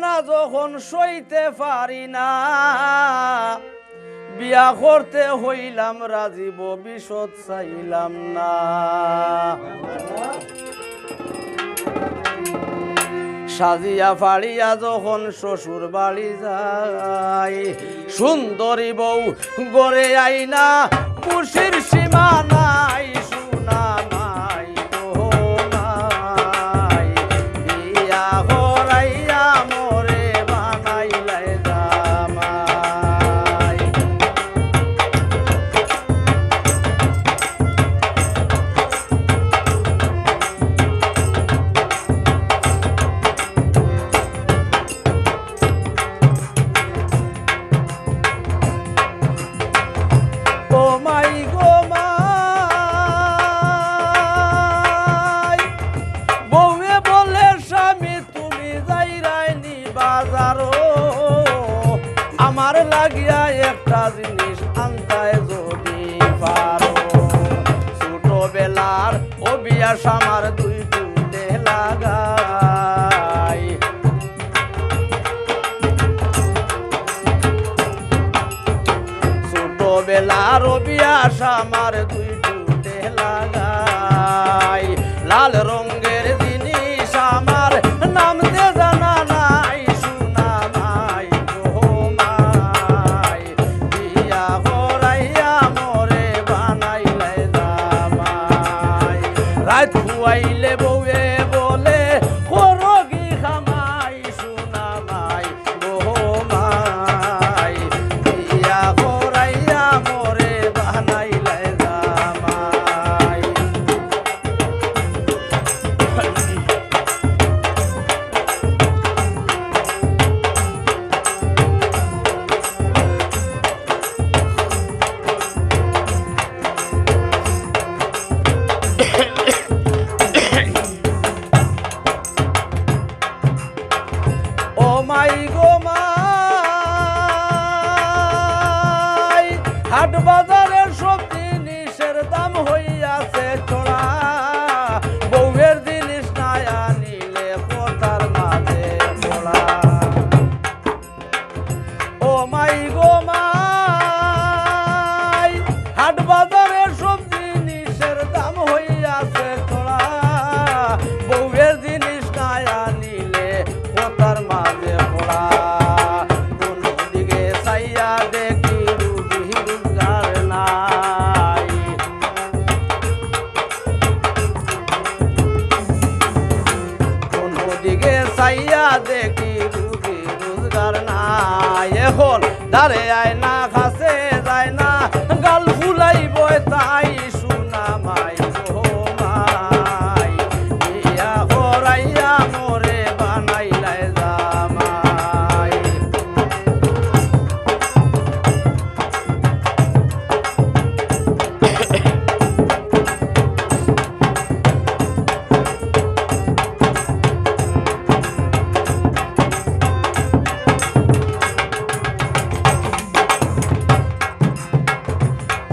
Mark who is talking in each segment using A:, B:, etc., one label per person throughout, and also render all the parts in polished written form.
A: না যখন সইতে পারি না বিয়া করতে হইলাম রাজি ভবিষ্যৎ চাইলাম না সাজিয়া ফাড়িয়া যখন শ্বশুর বাড়ি যাই সুন্দরী বউ গড়ে আইনা খুশির সীমা নাই সোনা নাই গো নাই বিয়া হরাইয়া মোরে বানাইলাই জামাই ও মাই গো মাই বউয়ে বলে স্বামী তুমি যাইরাইনি বাজারো আমার লাগিয়া একটা জিনিস আনতায় যদি পারো ছোটবেলার অভ্যাস আমার দুই টুটে লাগাই ছোটবেলার অভ্যাস আমার দুই টুটে লাগাই লাল রঙের জিনিস আমার নামতে জানা নাই সোনা নাই গো মাই বিয়া হরাইয়া মোরে বানাইলাই জামাই রাত খুয়াইলে বউয়ে বলে করগি খামাই সোনা মাই গো মাই বিয়া হরাইয়া মোরে বানাইলাই জামাই ও মাই গো মাই হাট বাজারের সব জিনিসের দাম হইয়াছে চড়া বউয়ের জিনিস নাই আনিলে কথার মাঝে পড়া ও মাই গো মাই হাট বাজারের সব জিনিসের দাম হইয়াছে চড়া বউয়ের জিনিস নাই আনিলে কথার মাঝে পড়া কোন দিকে চাইয়া দেখি রুজি রোজগার নাই কোন দিকে চাইয়া দেখি রুজি রোজগার নাই এখন দাঁড়ে আয় না খাসে যায় না গাল ফুলাইব তাই সোনা মাই গো মাই বিয়া হরাইয়া মোরে বানাইলাই জামাই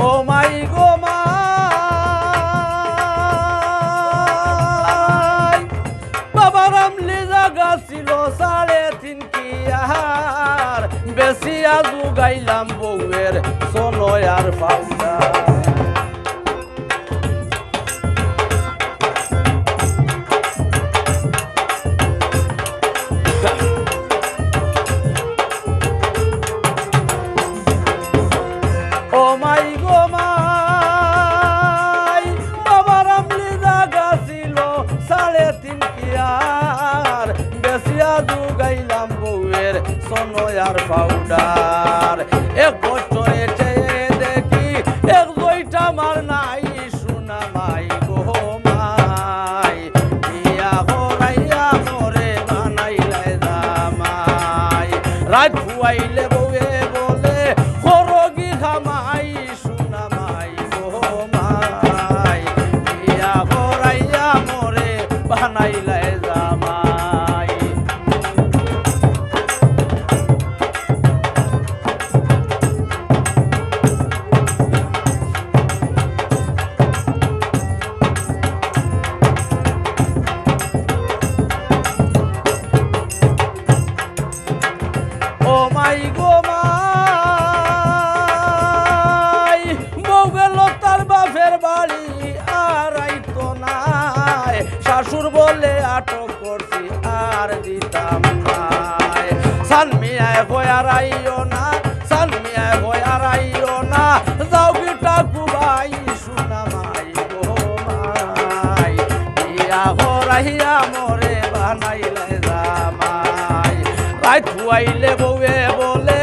A: ও মাই গো মাই বাবা রামলি জাগা ছিল 3.5 কিয়ার বেশিয়া জুগাইলাম বউয়ের সোনয় আর পাউডা ও মাই গো মাই বাবা রামলি জাগা ছিল 3.5 কিয়ার বেশিয়া জুগাইলাম বউয়ের সোনয় আর পাউডার এক বছরে চেয়ে দেখি এক দুইটা মার নাই সোনা মাই গো মাই বিয়া হরাইয়া মোরে বানাইলাই জামাই রাত খুয়াইলে বউয়ে বলে করগি খামাই সোনা মাই গো মাই বিয়া হরাইয়া মোরে বানাইলাই জামাই নাটক করছি আর দিতাম নাই সান মিয়ায় হয়ার আইও না সান মিয়ায় হয়ার আইও না যাও গিটা কুবাই শুনা মাই গো মাই ইয়া হরাইয়া মোরে বানাইলে জামাই রাত হুয়াইলে বউয়ে বলে